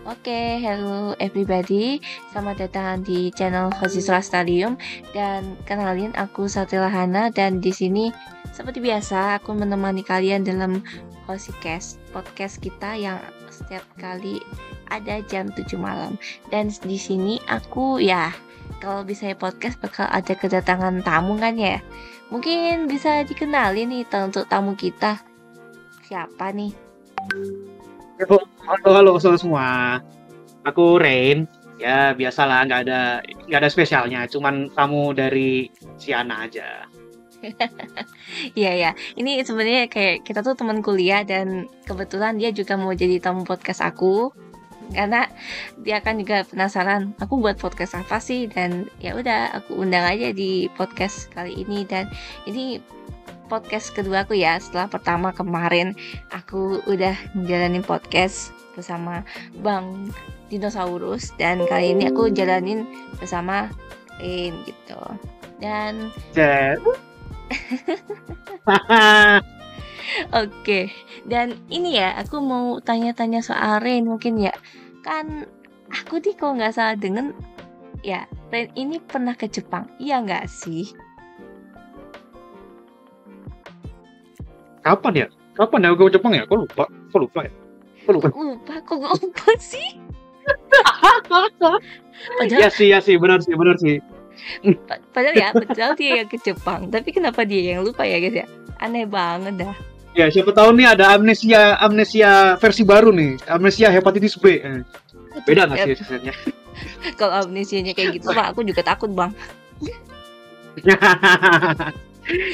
Oke, hello everybody. Selamat datang di channel Hosiswa Stadium dan kenalin aku Satila Hana dan di sini seperti biasa aku menemani kalian dalam Hosicast podcast kita yang setiap kali ada jam 7 malam. Dan di sini aku kalau bisa podcast bakal ada kedatangan tamu kan ya. Mungkin bisa dikenalin nih untuk tamu kita. Siapa nih? Halo semua. Aku Rain. Ya biasalah, nggak ada spesialnya. Cuman tamu dari Siana aja. Iya. Ini sebenarnya kayak kita tuh teman kuliah dan kebetulan dia juga mau jadi tamu podcast aku. Karena dia kan juga penasaran aku buat podcast apa sih, dan ya udah aku undang aja di podcast kali ini. Dan ini podcast kedua aku ya, setelah pertama kemarin aku udah jalanin podcast bersama Bang Dinosaurus dan kali ini aku jalanin bersama Rain gitu. Dan Oke. Dan ini ya, aku mau tanya-tanya soal Rain mungkin ya. Kan aku kalau nggak salah dengan ya, Rain ini pernah ke Jepang, iya nggak sih? Kapan ya aku ke Jepang ya? Kok lupa ya? Kok lupa sih? Padahal, ya sih, benar sih. Padahal dia yang ke Jepang, tapi kenapa dia yang lupa ya guys ya? Aneh banget dah. Ya siapa tahu nih ada amnesia versi baru nih, amnesia hepatitis B. Beda nggak sih rasanya? Kalau amnesianya kayak gitu mah aku juga takut bang.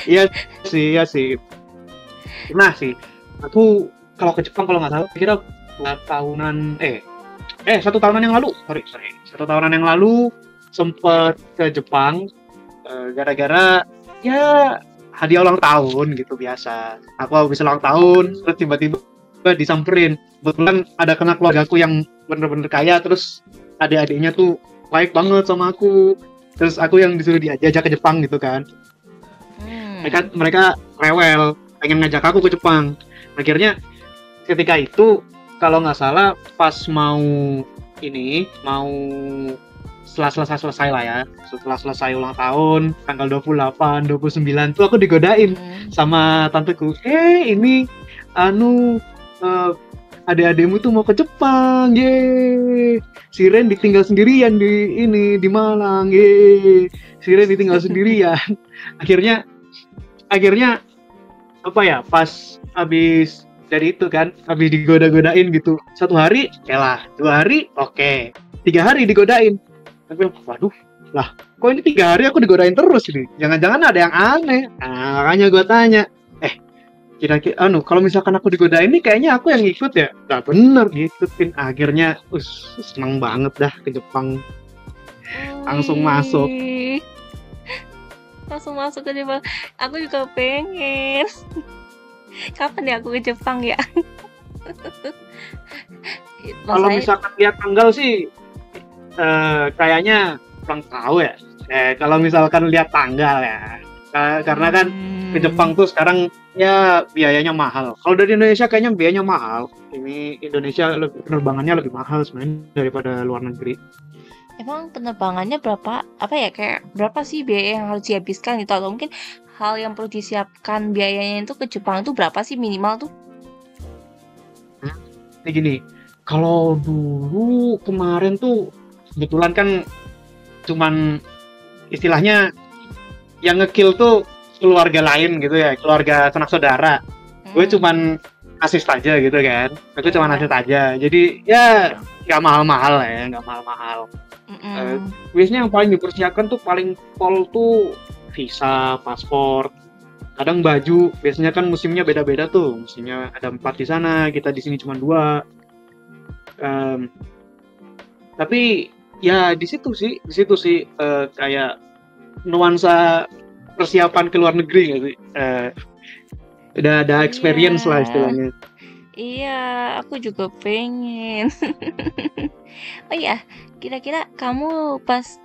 Iya sih. Nah sih, aku kalau ke Jepang kalau nggak salah kira 1 tahunan sempet ke Jepang gara-gara ya hadiah ulang tahun gitu biasa. Aku habis ulang tahun terus tiba-tiba disamperin. Kebetulan ada kena keluargaku yang bener-bener kaya, terus adik-adiknya tuh baik banget sama aku. Terus aku yang disuruh diajak ke Jepang gitu kan. Mereka rewel pengen ngajak aku ke Jepang. Akhirnya ketika itu kalau nggak salah pas mau setelah selesai lah ya, setelah selesai ulang tahun tanggal 28, 29 tuh aku digodain sama tanteku. Ini adik-adikmu tuh mau ke Jepang, ye. Si Ren ditinggal sendirian di Malang, ye. Si Ren ditinggal sendirian. Akhirnya pas habis dari itu kan, habis digoda-godain gitu. 1 hari, lah. 2 hari, oke. 3 hari digodain. Tapi waduh, lah kok ini 3 hari aku digodain terus ini? Jangan-jangan ada yang aneh. Nah, makanya gue tanya, kira-kira kalau misalkan aku digodain nih kayaknya aku yang ikut ya. Nah bener ngikutin. Akhirnya seneng banget dah ke Jepang. Langsung masuk ke Jepang. Aku juga pengen. Kapan ya aku ke Jepang ya? Kalau misalkan lihat tanggal sih kayaknya kurang tahu ya. Kalau misalkan lihat tanggal ya, karena kan ke Jepang tuh sekarang ya biayanya mahal. Kalau dari Indonesia kayaknya biayanya mahal. Ini Indonesia penerbangannya lebih mahal sebenarnya daripada luar negeri. Emang penerbangannya berapa? Kayak berapa sih biaya yang harus dihabiskan gitu? Atau mungkin hal yang perlu disiapkan biayanya itu ke Jepang itu berapa sih minimal tuh? Ini gini, kalau dulu kemarin tuh kebetulan kan cuman istilahnya yang ngekill tuh keluarga lain gitu ya, keluarga sanak saudara. Gue cuman asis aja gitu kan. Aku cuman asis aja. Jadi ya nggak mahal-mahal lah ya, nggak mahal-mahal. Biasanya yang paling dipersiapkan tuh paling pol tuh visa, paspor, kadang baju. Biasanya kan musimnya beda-beda tuh. Musimnya ada 4 di sana, kita di sini cuma 2. Tapi ya di situ sih kayak nuansa persiapan ke luar negeri nggak sih? Udah ada experience lah istilahnya. Iya, aku juga pengen. Oh iya, kira-kira kamu pas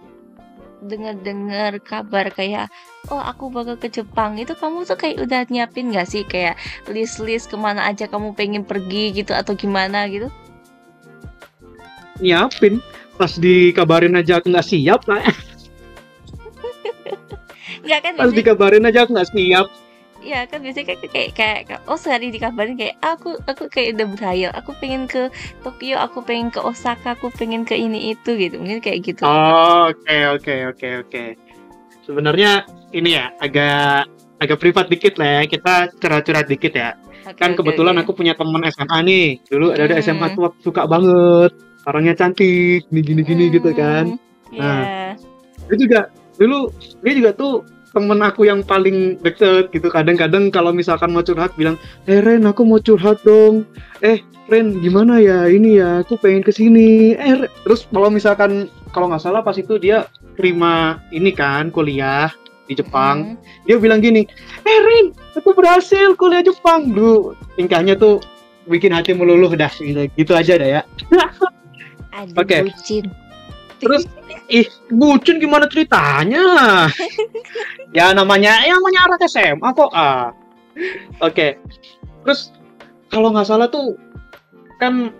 dengar kabar kayak aku bakal ke Jepang itu, kamu tuh kayak udah nyiapin nggak sih kayak list kemana aja kamu pengen pergi gitu atau gimana gitu? nyiapin. Pas dikabarin aja aku nggak siap lah. Nggak kan Pas biasanya, dikabarin aja aku nggak siap. ya kan biasanya kayak oh sehari dikabarin kayak aku kayak udah berhayal, aku pengen ke Tokyo, aku pengen ke Osaka, aku pengen ke ini itu gitu, mungkin kayak gitu. Oh, oke. Sebenarnya ini ya agak privat dikit lah ya. Kita curhat-curhat dikit ya. Oke Kan oke kebetulan oke. aku punya teman SMA nih. Dulu ada SMA Mm-mm. tuh aku suka banget. Orangnya cantik, gini gitu kan. Mm-mm. Nah, Ya. dia juga dulu dia juga tuh temen aku yang paling deket gitu. Kadang-kadang kalau misalkan mau curhat bilang, Ren aku mau curhat dong. Ren gimana ya ini ya aku pengen kesini. Terus kalau nggak salah pas itu dia terima ini kan kuliah di Jepang. Mm-mm. Dia bilang gini, Ren aku berhasil kuliah Jepang. Duh, tingkahnya tuh bikin hati meluluh dah gitu aja dah ya. Aduh Oke, bucin. terus bucin gimana ceritanya? Ya namanya anak SMA kok. Oke. Terus kalau nggak salah tuh kan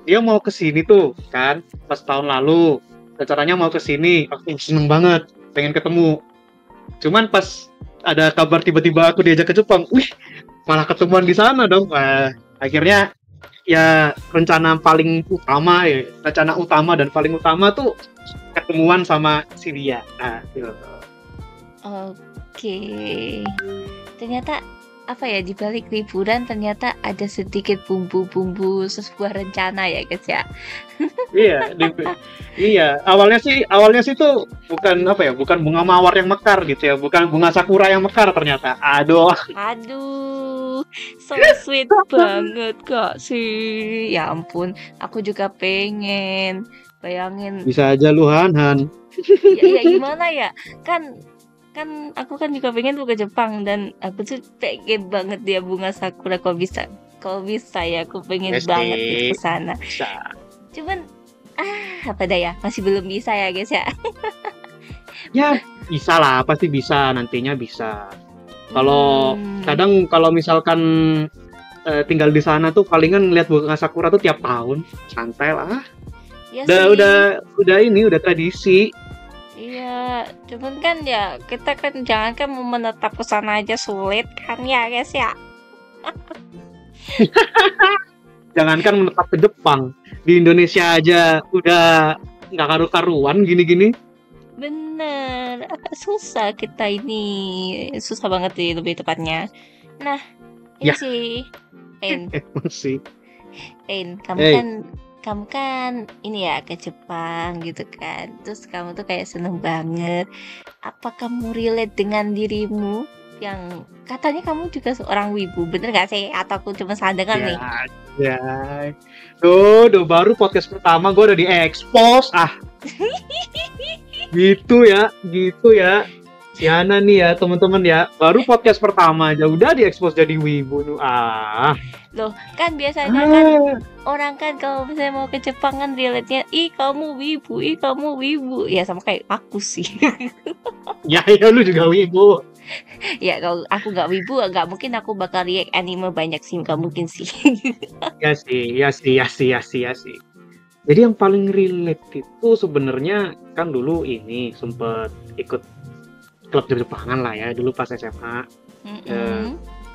dia mau ke sini tuh kan pas tahun lalu. Rencananya mau ke sini. Aku seneng banget pengen ketemu. Cuman pas ada kabar tiba-tiba aku diajak ke Jepang, wih malah ketemuan di sana dong. Akhirnya ya rencana utama dan paling utama tuh ketemuan sama si dia. Nah, gitu. Oke. Ternyata apa ya, di balik liburan ternyata ada sedikit bumbu-bumbu sebuah rencana ya guys ya. Iya, iya. Awalnya sih tuh bukan bunga mawar yang mekar gitu ya, bukan bunga sakura yang mekar ternyata. Aduh, Aduh, so sweet banget kak sih. Ya ampun, aku juga pengen. Bayangin, bisa aja lu Han. ya gimana ya? Kan kan aku kan juga pengen tuh ke Jepang, dan aku tuh pengen banget dia bunga sakura. Kok bisa ya, aku pengen banget gitu Pasti ke sana. bisa. Cuman apa daya, masih belum bisa ya guys ya. Ya, bisa lah, pasti bisa nantinya bisa. Kalau kadang kalau misalkan tinggal di sana tuh palingan lihat bunga sakura tuh tiap tahun, santai lah. Ya sih. Udah tradisi. Iya, cuman kan ya kita kan jangan kan mau menetap ke sana aja sulit kan ya guys ya. Jangankan menetap ke Jepang, di Indonesia aja udah nggak karu-karuan gini-gini. Bener, susah kita ini, susah banget sih lebih tepatnya. Nah, ini Ya, sih, Pen, emang sih. kamu kan ini ya ke Jepang gitu kan. Terus kamu tuh kayak seneng banget. Apa kamu relate dengan dirimu yang katanya kamu juga seorang wibu, bener gak sih? Atau aku cuma salah dengar nih? Ya. Tuh baru podcast pertama gue udah di-expose. Gitu ya. Si Hana nih ya, teman-teman ya. Baru podcast pertama aja udah di-expose jadi wibu. Loh, kan biasanya kan orang kan kalau misalnya mau ke Jepang kan relate-nya, ih kamu wibu. Ya sama kayak aku sih. Ya lu juga wibu. Ya kalau aku nggak wibu, nggak mungkin aku bakal react anime banyak sih, nggak mungkin sih. Ya sih. Jadi yang paling relate itu sebenarnya kan dulu ini sempet ikut klub Jepangan lah ya dulu pas SMA.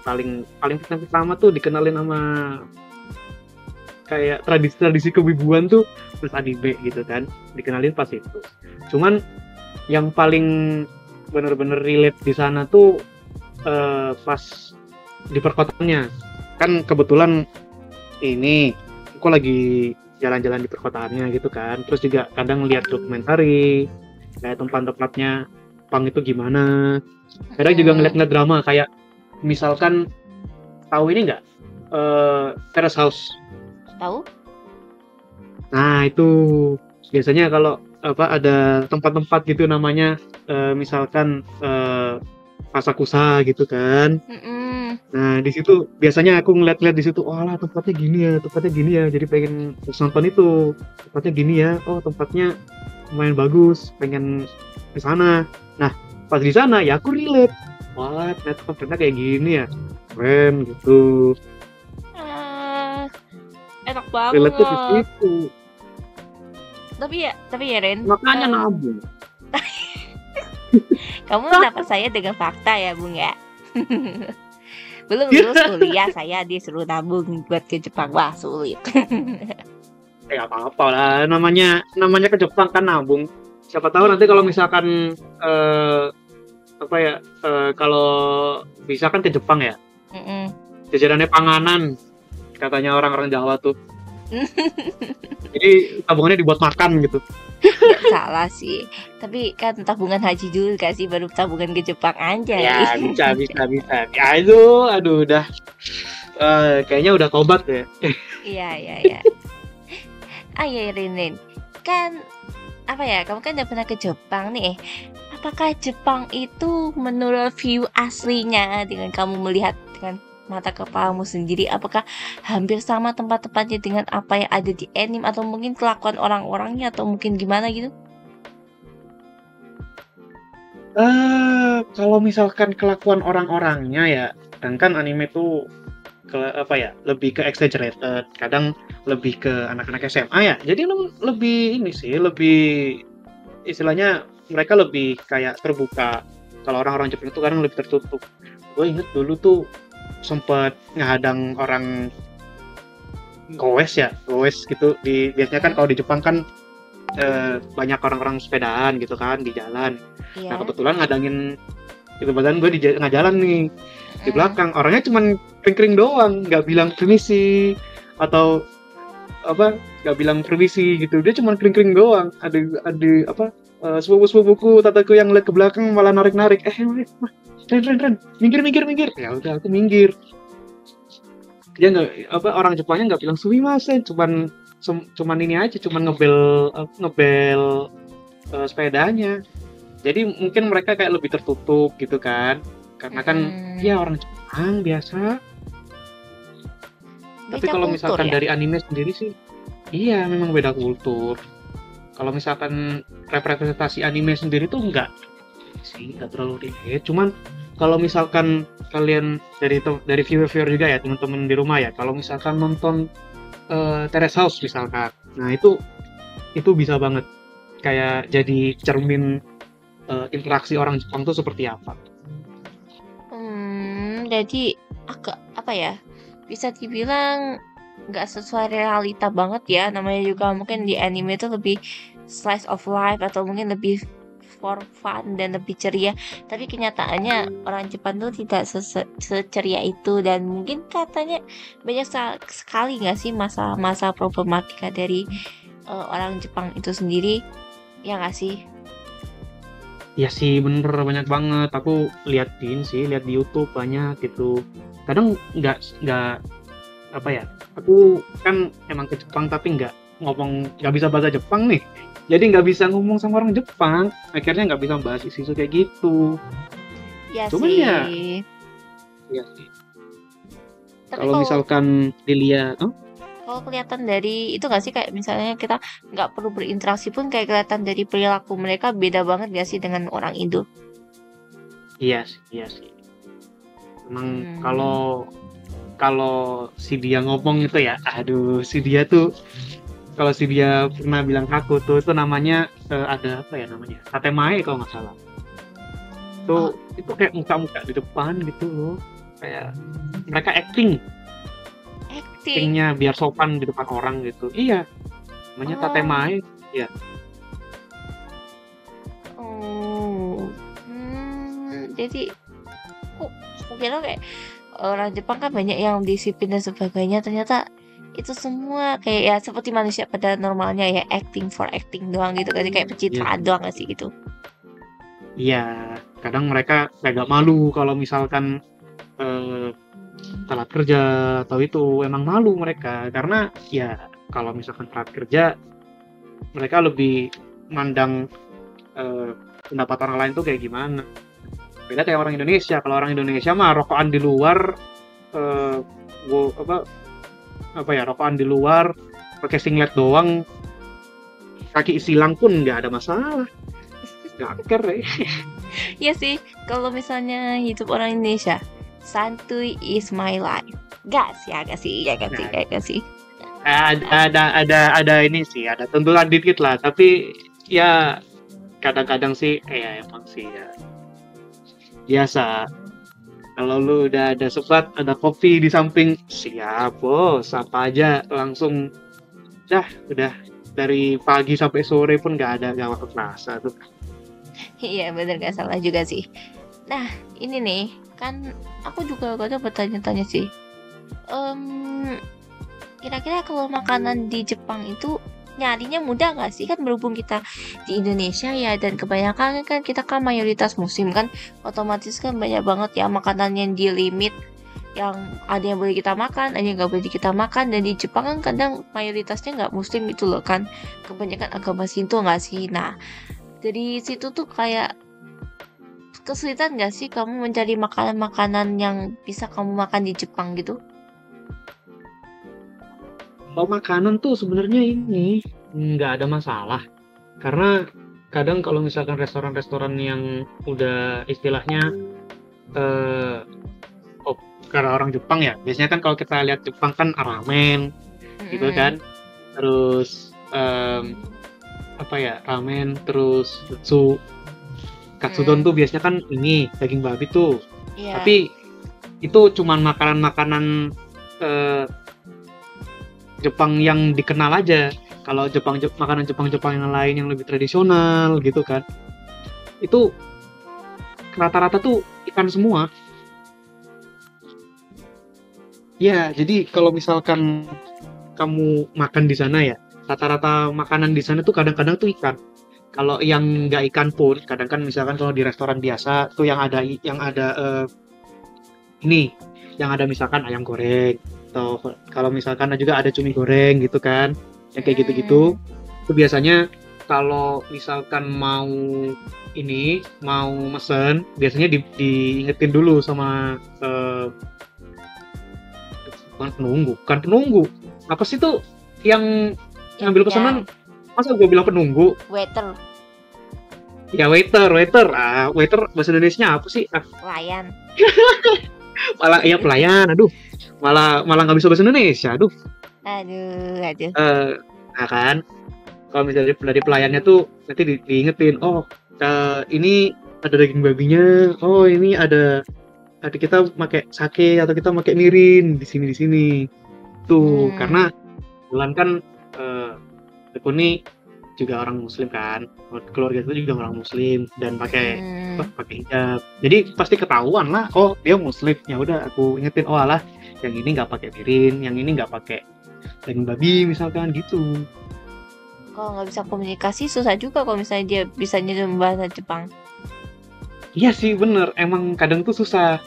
Paling pertama tuh dikenalin sama kayak tradisi kewibuan tuh terus anime gitu kan, dikenalin pas itu. Cuman yang paling bener-bener relate di sana tuh pas di perkotaannya. Kan kebetulan ini aku lagi jalan-jalan di perkotaannya gitu kan, terus juga kadang lihat dokumentari kayak tempat-tempatnya Jepang itu gimana. Kadang juga ngeliat drama kayak misalkan tahu ini nggak Terrace House? Tahu? Nah itu biasanya kalau ada tempat-tempat gitu namanya misalkan Asakusa gitu kan. Nah di situ biasanya aku ngeliat-ngeliat di situ, oh lah tempatnya gini ya, jadi pengen nonton itu, tempatnya gini ya, oh tempatnya lumayan bagus, pengen ke sana. Nah pas di sana ya aku relate, wah ternyata kayak gini ya, keren gitu. Enak banget. Relate tuh di situ. Tapi ya Ren, makanya nabung. kamu dapat saya dengan fakta ya Bung ya. Belum lulus kuliah saya disuruh nabung buat ke Jepang, wah sulit. Ya apa-apa lah, namanya ke Jepang kan nabung. Siapa tahu nanti kalau misalkan kalau bisa kan ke Jepang ya, Mm-mm. jajarannya panganan katanya orang-orang Jawa tuh. Jadi tabungannya dibuat makan gitu. Nggak salah sih, tapi kan tabungan haji dulu gak sih, baru tabungan ke Jepang aja. Ya bisa. Ya itu, aduh udah kayaknya udah tobat ya. Iya. Ya Rin, kan apa ya, kamu kan udah pernah ke Jepang nih. Apakah Jepang itu menurut view aslinya dengan kamu melihat dengan mata kepalamu sendiri, apakah hampir sama tempat-tempatnya dengan apa yang ada di anime, atau mungkin kelakuan orang-orangnya, atau mungkin gimana gitu? Kalau misalkan kelakuan orang-orangnya ya, kan anime tuh lebih ke exaggerated, kadang lebih ke anak-anak SMA ya. Jadi lebih ini sih, lebih istilahnya mereka lebih kayak terbuka. Kalau orang-orang Jepang itu kadang lebih tertutup. Gue inget dulu tuh sempat ngehadang orang goes gitu. Biasanya kan kalau di Jepang kan banyak orang-orang sepedaan gitu kan di jalan. Iya. Nah kebetulan ngadangin itu, badan gue di jalan nih di belakang, orangnya cuman kering-kering doang, nggak bilang permisi atau nggak bilang permisi gitu. Dia cuman kering-kering doang. Ada sepupu-sepupuku, tataku yang lihat ke belakang malah narik-narik. Ren, minggir. Ya udah aku minggir. Dia orang Jepangnya nggak bilang sumimasen, cuman ini aja, cuman ngebel sepedanya. Jadi mungkin mereka kayak lebih tertutup gitu kan, karena kan ya orang Jepang biasa. Tapi kalau misalkan dari anime sendiri sih, iya memang beda kultur. Kalau misalkan representasi anime sendiri tuh enggak terlalu relate. Cuman kalau misalkan kalian dari viewer juga ya, teman-teman di rumah ya, kalau misalkan nonton Terrace House misalkan, nah itu bisa banget kayak jadi cermin interaksi orang Jepang tuh seperti apa. Jadi agak bisa dibilang nggak sesuai realita banget ya. Namanya juga mungkin di anime itu lebih slice of life, atau mungkin lebih for fun dan lebih ceria. Tapi kenyataannya orang Jepang tuh tidak seceria itu, dan mungkin katanya banyak sekali nggak sih masa problematika dari orang Jepang itu sendiri, ya nggak sih? Ya sih bener, banyak banget. Aku lihat di YouTube banyak gitu. Kadang nggak aku kan emang ke Jepang tapi nggak bisa bahasa Jepang nih, jadi nggak bisa ngomong sama orang Jepang, akhirnya nggak bisa bahas isu kayak gitu. Ya cuman sih. Ya sih. Kalau misalkan dilihat kalau kelihatan dari itu nggak sih, kayak misalnya kita nggak perlu berinteraksi pun kayak kelihatan dari perilaku mereka beda banget nggak sih dengan orang Indo? Iya sih. Emang kalau si dia ngomong itu ya, si dia kalau si dia pernah bilang aku tuh, itu namanya ada namanya Tatemae kalau nggak salah. Itu kayak muka-muka di depan gitu loh, kayak mereka actingnya biar sopan di depan orang gitu. Iya, namanya Tatemae ya. Jadi kira kayak orang Jepang kan banyak yang disiplin dan sebagainya, ternyata itu semua kayak ya seperti manusia pada normalnya ya, acting for acting doang gitu kan, kayak pencitraan doang gak sih gitu. Iya, kadang mereka agak malu kalau misalkan telat kerja atau itu, emang malu mereka, karena ya kalau misalkan telat kerja mereka lebih mandang pendapat orang lain tuh kayak gimana. Beda kayak orang Indonesia. Kalau orang Indonesia mah rokokan di luar, rokokan di luar, pakai singlet doang, kaki silang pun nggak ada masalah, gaker ya. Iya sih, kalau misalnya hidup orang Indonesia, santuy is my life. Gak sih. ada ini sih, ada tuntutan dikit lah, tapi ya kadang-kadang sih ya emang sih ya biasa. Kalau lu udah ada sebat, ada kopi di samping, siap bos, apa aja langsung udah dari pagi sampai sore pun nggak waktu kerasa tuh. Iya bener, gak salah juga sih. Nah ini nih kan aku juga kadang bertanya-tanya sih, kira-kira kalau makanan di Jepang itu nyarinya mudah nggak sih? Kan berhubung kita di Indonesia ya, dan kebanyakan kan kita kan mayoritas muslim kan, otomatis kan banyak banget ya makanan yang di limit, yang ada yang boleh kita makan, ada yang nggak boleh kita makan. Dan di Jepang kan kadang mayoritasnya nggak muslim itu loh kan, kebanyakan agama Shinto nggak sih? Nah dari situ tuh kayak kesulitan nggak sih kamu mencari makanan-makanan yang bisa kamu makan di Jepang gitu? Kalau makanan tuh sebenarnya ini nggak ada masalah, karena kadang kalau misalkan restoran-restoran yang udah istilahnya karena orang Jepang ya, biasanya kan kalau kita lihat Jepang kan ramen gitu kan, terus ramen, terus katsudon tuh biasanya kan ini daging babi tuh. Tapi itu cuman makanan-makanan Jepang yang dikenal aja. Kalau makanan Jepang yang lain yang lebih tradisional gitu kan, itu rata-rata tuh ikan semua. Ya, jadi kalau misalkan kamu makan di sana ya, rata-rata makanan di sana tuh kadang-kadang tuh ikan. Kalau yang nggak ikan pun, kadang kan misalkan kalau di restoran biasa tuh yang ada yang ada misalkan ayam goreng, atau kalau misalkan juga ada cumi goreng gitu kan, yang kayak gitu-gitu. Itu biasanya kalau misalkan mau mesen, biasanya diingetin dulu sama bukan penunggu, apa sih tuh yang ngambil pesanan? Masa gue bilang penunggu? Waiter. Ya waiter bahasa Indonesia apa sih? Pelayan. Malah ya pelayan, malah nggak bisa bahasa Indonesia, aduh. Nah kan, kalau misalnya dari pelayannya tuh nanti diingetin, ini ada daging babinya, ini ada kita pakai sake atau kita pakai mirin di sini tuh. Karena bulan kan aku nih juga orang muslim kan, keluarga itu juga orang muslim dan pakai hijab, jadi pasti ketahuan lah, dia muslim. Ya udah aku ingetin, alah yang ini nggak pakai mirin, yang ini nggak pakai daging babi misalkan gitu. Kalau nggak bisa komunikasi susah juga kalau misalnya dia bisanya bahasa Jepang. Iya sih bener, emang kadang tuh susah.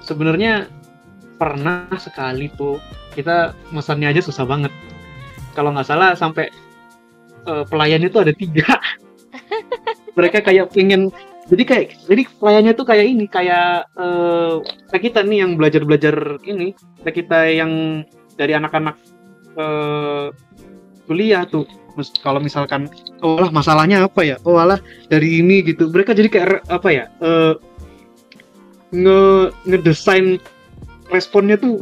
Sebenarnya pernah sekali tuh kita mesannya aja susah banget. Kalau nggak salah sampai pelayan itu ada 3. Mereka kayak pengen, jadi pelayannya tuh kayak kita nih yang belajar ini, kita yang dari anak-anak kuliah tuh. Kalau misalkan masalahnya apa ya, dari ini gitu, mereka jadi kayak apa ya, ngedesain responnya tuh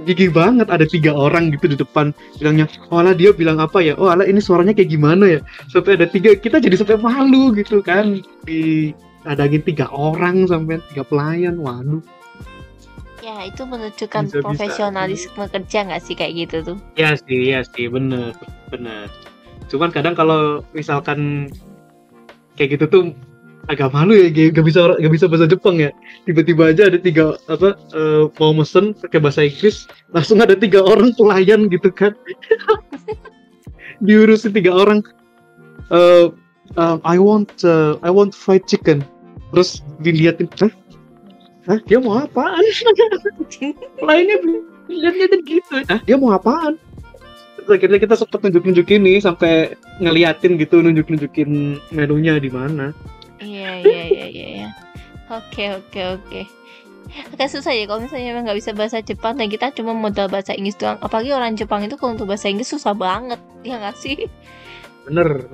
gigih banget. Ada 3 orang gitu di depan bilangnya, dia bilang apa ya, ini suaranya kayak gimana ya, sampai ada 3, kita jadi sampai malu gitu kan, diadangin 3 orang sampai 3 pelayan. Waduh ya, itu menunjukkan profesionalisme kerja nggak sih kayak gitu tuh? Iya sih bener. Cuman kadang kalau misalkan kayak gitu tuh agak malu ya, gak bisa bahasa Jepang ya, tiba-tiba aja ada 3 mau mesen pakai bahasa Inggris, langsung ada 3 orang pelayan gitu kan. Diurusin 3 orang, I want fried chicken, terus diliatin, dia mau apaan? Pelayannya lihatnya gitu, dia mau apaan? Terus akhirnya kita sempat nunjukin nih, sampai ngeliatin gitu, nunjukin menunya di mana. Iya. Oke. Agak susah ya kalau misalnya memang nggak bisa bahasa Jepang dan kita cuma modal bahasa Inggris doang. Apalagi orang Jepang itu kalau untuk bahasa Inggris susah banget, ya nggak sih? Bener.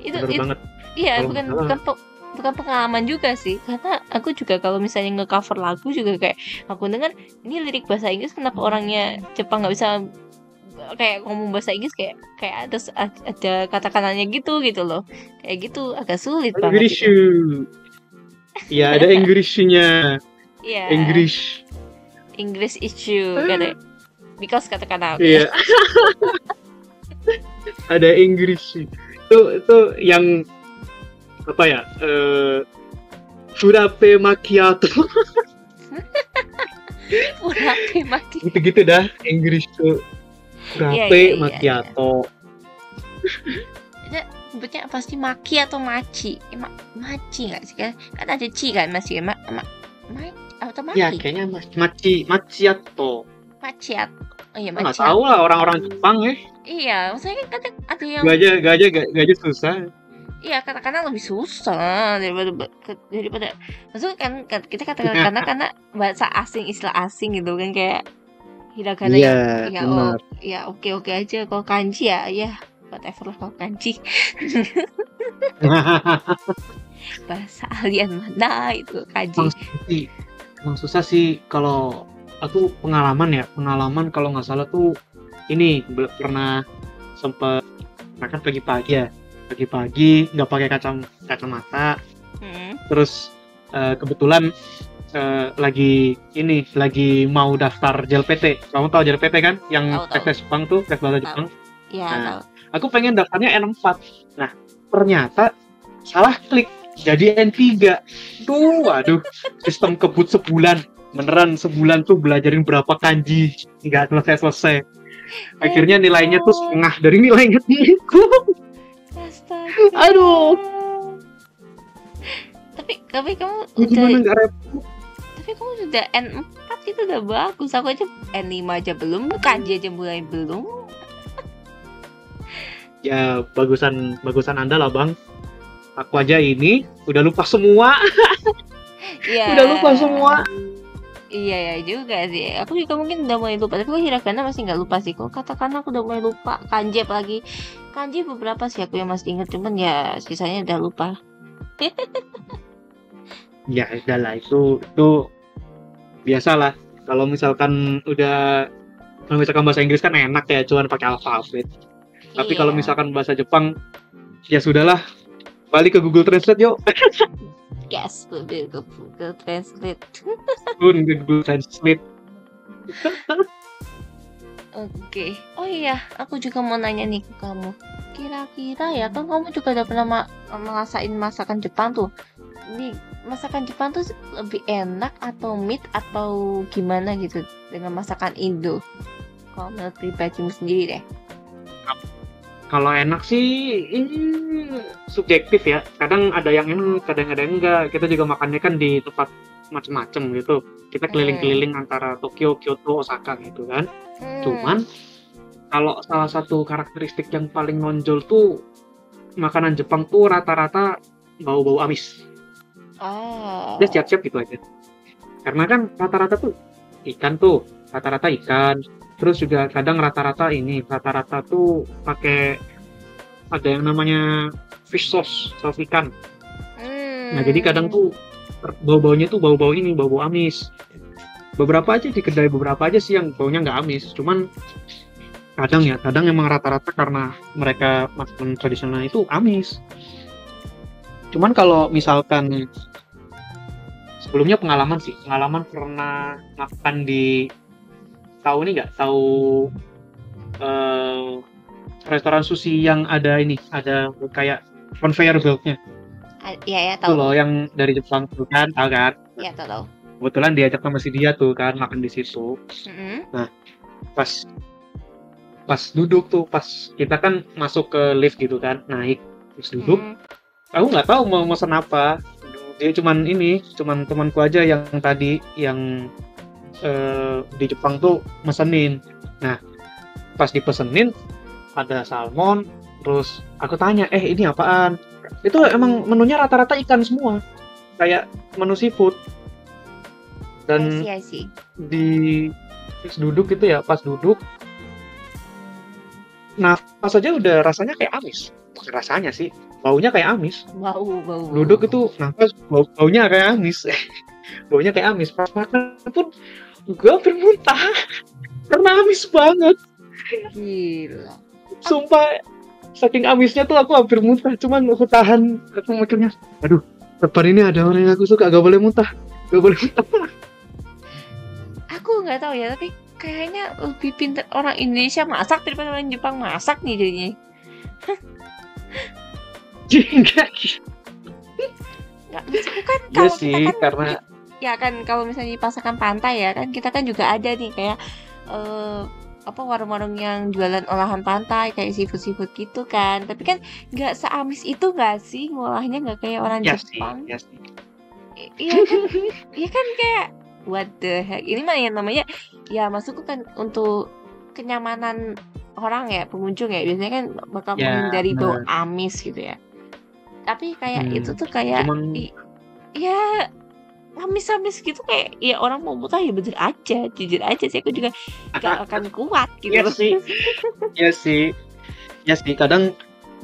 Itu banget. Iya, bukan pengalaman juga sih, karena aku juga kalau misalnya nge-cover lagu juga kayak aku dengar ini lirik bahasa Inggris, kenapa orangnya Jepang nggak bisa kayak ngomong bahasa Inggris kayak ada kata-katanya gitu loh. Kayak gitu agak sulit banget English. itu. Ya, ada English-nya. Iya, English. English issue kata because kata-kata oke. Iya, ada English. Itu yang apa ya? Frappe macchiato. Urape maki. Gitu-gitu dah English tuh. Iya, Frappe iya. macchiato. Sebutnya pasti maki atau maci. Maci nggak sih kan? Kan ada ci kan masih atau Ya, maki? kayaknya macchiato. Maciat. Oh iya Nggak maciat. tahu lah orang-orang Jepang ya. Iya, maksudnya kan ada yang Gak aja susah. iya kata-kata lebih susah daripada maksudnya kan kita kata-kata karena bahasa asing, istilah asing gitu kan, kayak hiragana Iya, ya benar. ya oke aja. Kalau kanji ya whatever lah kalau kanji. Bahasa alien mana itu kanji. Emang susah sih kalau aku pengalaman kalau nggak salah tuh ini pernah sempet makan pagi-pagi nggak pakai kacamata, terus kebetulan lagi mau daftar JLPT. Kamu tahu JLPT kan, yang tes Jepang tuh, tes bahasa Jepang. Iya, tahu. Aku pengen daftarnya N4. Nah, ternyata salah klik jadi N3. Tuh, waduh, sistem kebut sebulan. Beneran sebulan tuh belajarin berapa kanji, nggak selesai. Akhirnya nilainya tuh setengah dari nilainya itu. Astaga. Aduh. Tapi kamu gimana nggak repot? Tapi kamu sudah N4 itu udah bagus. Aku aja N5 aja belum, kanji aja mulai belum. Ya bagusan Anda lah bang. Aku aja ini udah lupa semua. Iya. Udah lupa semua. Iya ya juga sih. Aku juga mungkin udah mulai lupa. Tapi kok hiragana masih nggak lupa sih. Kok katakana aku udah mulai lupa. Kanji apalagi. Kanji beberapa sih aku yang masih inget. Cuman ya sisanya udah lupa. Ya udahlah, itu biasalah. Kalau misalkan bahasa Inggris kan enak ya, cuman pakai alfabet. Tapi kalau misalkan bahasa Jepang, ya sudahlah, balik ke Google Translate yuk. Yes, balik ke Google Translate. Google Translate. Oke. Oh iya, aku juga mau nanya nih ke kamu. Kira-kira ya, kan kamu juga udah pernah ngerasain masakan Jepang tuh. Nih, masakan Jepang tuh lebih enak atau meat atau gimana gitu dengan masakan Indo? Kalau menurut pribadimu sendiri deh. Kalau enak sih ini subjektif ya. Kadang ada yang enak, kadang ada yang enggak. Kita juga makannya kan di tempat macam-macam gitu. Kita keliling-keliling antara Tokyo, Kyoto, Osaka gitu kan. Cuman kalau salah satu karakteristik yang paling nonjol tuh makanan Jepang tuh rata-rata bau-bau amis. Udah siap-siap gitu aja. Karena kan rata-rata tuh ikan. Terus juga kadang rata-rata tuh pakai ada yang namanya fish sauce ikan. Nah jadi kadang tuh bau-baunya tuh bau-bau amis. Beberapa aja di kedai, beberapa aja sih yang baunya nggak amis. Cuman kadang emang rata-rata karena mereka makan tradisional itu amis. Cuman kalau misalkan sebelumnya pengalaman pernah makan di tahu restoran sushi yang ada kayak conveyor belt-nya. Iya tahu. Itu loh yang dari Jepang tuh kan, tahu kan? Iya tahu. Kebetulan diajak sama si dia tuh kan makan di situ. Nah, pas duduk tuh, pas kita kan masuk ke lift gitu kan, naik terus duduk. Aku nggak tahu mau mesen apa. Dia cuman temanku aja yang tadi yang di Jepang tuh mesenin. Nah, pas dipesenin ada salmon, terus aku tanya, ini apaan? Itu emang menunya rata-rata ikan semua, kayak menu seafood. Dan I see. pas duduk, nah pas aja udah rasanya kayak amis. Bukan rasanya sih, baunya kayak amis. Bau. Duduk itu nafas baunya kayak amis. Baunya kayak amis. Pas makan pun gue hampir muntah karena amis banget. Gila. Sumpah, saking amisnya tuh aku hampir muntah. Cuman aku tahan. Aku mikirnya, aduh, depan ini ada orang yang aku suka, gak boleh muntah. Gak boleh muntah. Aku nggak tahu ya, tapi kayaknya lebih pintar orang Indonesia masak daripada orang Jepang masak nih jadinya. Enggak. Nggak, maksudku kan Iya kalau sih, kita kan karena ya kan kalau misalnya di pasakan pantai ya kan kita kan juga ada nih kayak eh apa warung-warung yang jualan olahan pantai kayak seafood gitu kan. Tapi kan nggak seamis itu nggak sih ngolahnya, nggak kayak orang ya sih, Jepang. ya sih. Iya kan? Iya kan kayak what the heck. Ini mah yang namanya ya maksudku kan untuk kenyamanan orang ya, pengunjung ya. Biasanya kan bakal Ya, menghindari bau benar. amis gitu ya. Tapi kayak itu Hmm. tuh kayak Cuman ya amis-amis gitu kayak ya orang mau muntah ya bener aja, jujur aja sih aku juga gak akan kuat gitu iya loh. sih, iya sih, iya sih. Kadang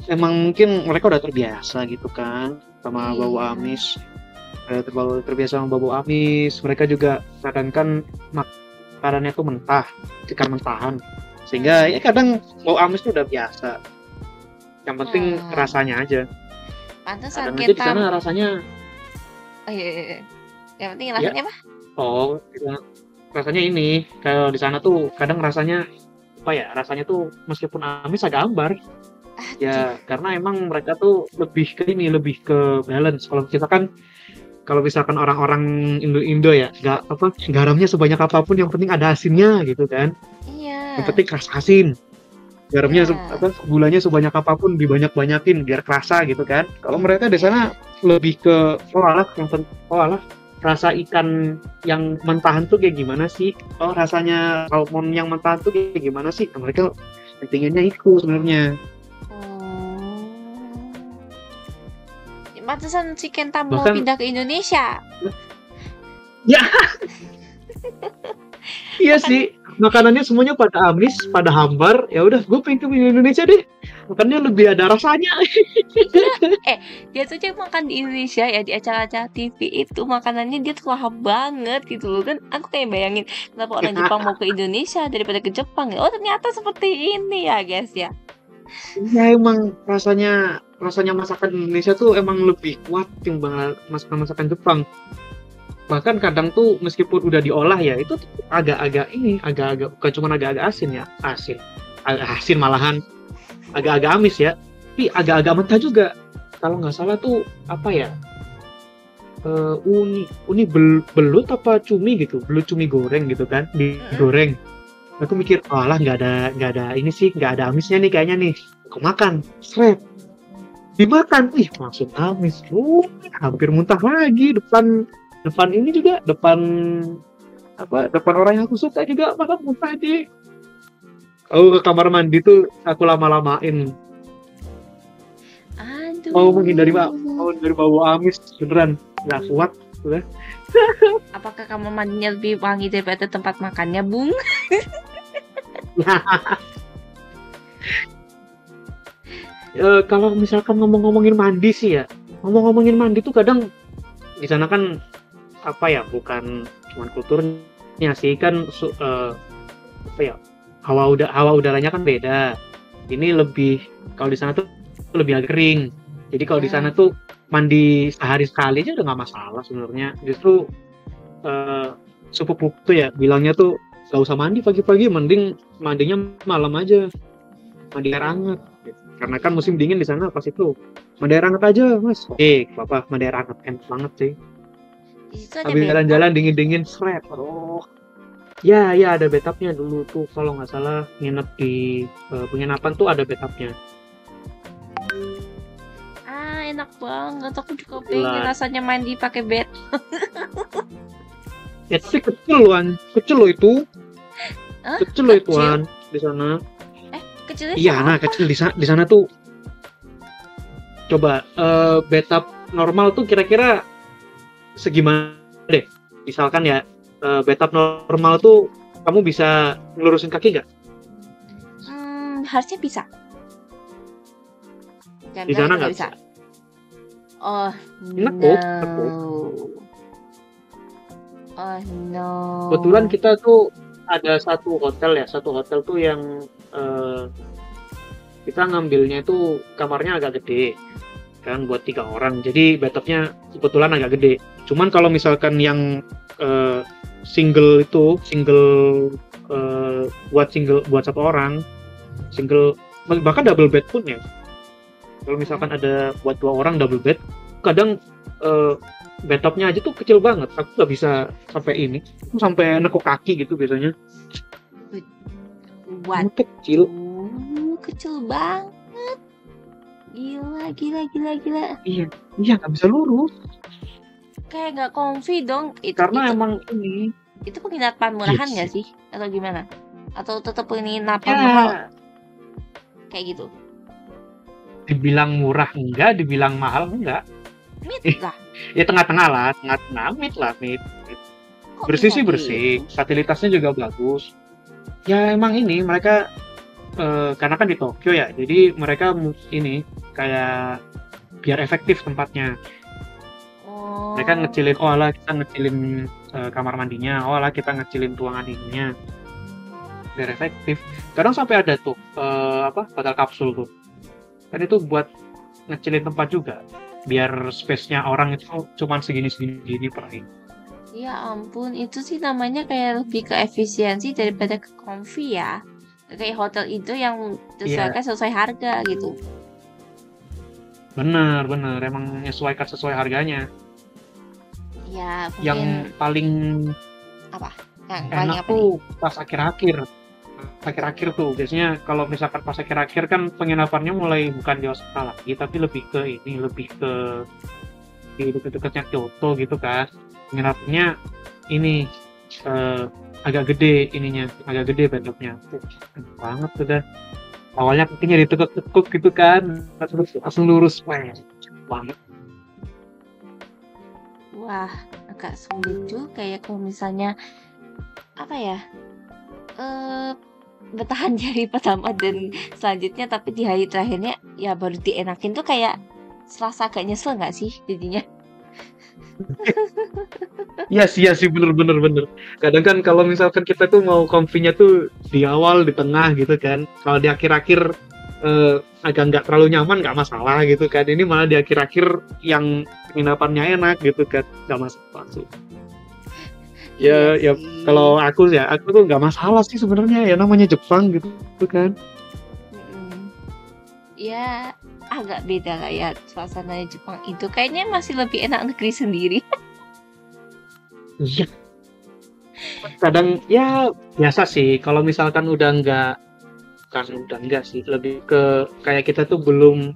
emang mungkin mereka udah terbiasa gitu kan sama bau Iya. amis. Terbiasa sama bau amis. Mereka juga kadang kan makanannya tuh mentah, ikan mentahan. Sehingga ya kadang bau amis tuh udah biasa. Yang penting Hmm. rasanya aja. Pantesan Kadang aja di kita sana rasanya oh, iya, iya, iya. Yang penting ya, rasanya apa? di sana rasanya ini kalau di sana tuh kadang rasanya apa ya? Rasanya tuh meskipun amis agak ambar. Aduh. Ya karena emang mereka tuh lebih ke ini, lebih ke balance. Kalau kita kan kalau misalkan orang-orang Indo ya, nggak apa garamnya sebanyak apapun, yang penting ada asinnya gitu kan. Yang Iya. penting keras asin. Garamnya Iya. gulanya sebanyak apapun dibanyak-banyakin biar kerasa gitu kan. Kalau mereka di Iya. sana lebih ke oh alah rasa ikan yang mentahan tuh kayak gimana sih? Oh rasanya salmon yang mentahan tuh kayak gimana sih? Nah, mereka pentingannya itu sebenarnya. Oh. Pantesan si Kenta mau Bahkan pindah ke Indonesia. ya iya Makan sih, makanannya semuanya pada amis, pada hambar. Ya udah, gue pengen ke Indonesia deh. Makannya lebih ada rasanya. iya. Dia tuh aja makan di Indonesia ya di acara-acara TV itu makanannya dia tuh lahap banget gitu loh. Dan aku kayak bayangin kenapa orang Jepang mau ke Indonesia daripada ke Jepang ya. Oh ternyata seperti ini ya guys ya. Ya emang rasanya masakan Indonesia tuh emang lebih kuat timbang masakan Jepang. Bahkan kadang tuh meskipun udah diolah ya, itu tuh agak-agak bukan cuma agak-agak asin ya, agak asin malahan, agak-agak amis ya, tapi agak-agak mentah juga. Kalau nggak salah tuh apa ya? Belut apa cumi gitu, belut cumi goreng gitu kan, Mm-mm. digoreng. Aku mikir, oh lah nggak ada ini sih, nggak ada amisnya nih kayaknya nih. Aku makan, seret, dimakan, langsung amis, hampir muntah lagi depan depan ini juga, depan orang yang aku suka juga malah muntah di. Aku ke kamar mandi tuh aku lama-lamain, mau menghindari bau amis beneran nggak kuat udah. Apakah kamu mandinya lebih wangi daripada tempat makannya, Bung? Kalau misalkan ngomongin mandi sih ya, ngomongin mandi tuh kadang di sana kan apa ya, bukan cuma kulturnya sih kan apa ya, hawa udaranya kan beda. Ini lebih, kalau di sana tuh lebih agak kering. Jadi kalau di sana Hmm. tuh mandi sehari sekali aja udah nggak masalah sebenarnya. Justru sepupu tuh ya bilangnya tuh gak usah mandi pagi-pagi, mending mandinya malam aja, mandi air hangat. Karena kan musim dingin di sana pas itu. Mandi air hangat aja, Mas. Bapak, mandi air hangat enak banget sih. Di situ ada Habis bathtub. jalan-jalan dingin-dingin, seret. Oh, ya, ada bathtubnya dulu tuh. Kalau nggak salah nginep di penginapan tuh ada bathtubnya. Ah, enak banget. Aku juga pengen Jelas. rasanya mandi pakai bed. Ya tapi kecil loh itu. Hah? Kecil loh itu Kecil? di sana. Kecilnya Iya, sama nah apa? kecil di sana tuh. Coba bathtub normal tuh kira-kira segimana deh? Misalkan ya bathtub normal tuh kamu bisa ngelurusin kaki nggak? Harusnya bisa. Jangan Di bilang sana itu nggak nggak bisa. bisa. Oh Enak no. kok. Oh no. Kebetulan kita tuh ada satu hotel tuh yang eh, kita ngambilnya itu kamarnya agak gede kan buat 3 orang. Jadi bathtubnya kebetulan agak gede. Cuman kalau misalkan yang single buat 1 orang, single bahkan double bed pun ya. Kalau misalkan ada buat 2 orang double bed, kadang bathtubnya aja tuh kecil banget. Aku nggak bisa sampai ini, aku sampai nekuk kaki gitu biasanya. What? Kecil. Kecil banget. Gila. Iya, nggak bisa lurus. Kayak nggak comfy dong. Karena emang ini. Itu penginapan murahan Yes. nggak sih? Atau gimana? Atau tetap penginapan Ya, mahal? Kayak gitu. dibilang murah enggak, dibilang mahal enggak. Mid lah. Ya tengah-tengah lah, mid lah, mid. Kok Bersih bisa sih bersih, gitu? fasilitasnya juga bagus. Ya emang ini mereka karena kan di Tokyo ya, jadi mereka ini kayak biar efektif tempatnya. Oh. Mereka ngecilin, kita ngecilin kamar mandinya, kita ngecilin ruangan ininya, biar efektif. Kadang sampai ada tuh hotel kapsul tuh, kan itu buat ngecilin tempat juga, biar space-nya orang itu cuman segini per ini. Ya ampun, itu sih namanya kayak lebih ke efisiensi daripada ke comfy ya. Kayak hotel itu yang disesuaikan sesuai harga gitu. Bener, emang menyesuaikan sesuai harganya. Ya, mungkin Yang paling apa? Yang paling enak apa nih? tuh pas akhir-akhir tuh biasanya. Kalau misalkan pas akhir-akhir kan penginapannya mulai bukan di Osaka lagi, tapi lebih ke di dekat-dekatnya Kyoto gitu kan. Penginapannya ini agak gede bathtubnya. Enak banget udah. Awalnya kakinya ditekuk-tekuk gitu kan, terus langsung lurus, banget. Wah, agak sulit juga ya kalau misalnya apa ya? Bertahan di hari pertama dan selanjutnya, tapi di hari terakhirnya ya baru dienakin tuh kayak serasa agak nyesel nggak sih jadinya? Iya sih, bener. Kadang kan kalau misalkan kita tuh mau comfy-nya tuh di awal, di tengah gitu kan. Kalau di akhir-akhir agak nggak terlalu nyaman, nggak masalah gitu kan. Ini malah di akhir-akhir yang penginapannya enak gitu kan, nggak masalah sih. Ya, Iya ya sih. kalau aku tuh nggak masalah sih sebenarnya, ya namanya Jepang gitu kan. Mm-mm. Ya agak beda lah ya suasana Jepang itu. Kayaknya masih lebih enak negeri sendiri. Iya. Kadang ya biasa sih. Kalau misalkan udah enggak sih. Lebih ke kayak kita tuh belum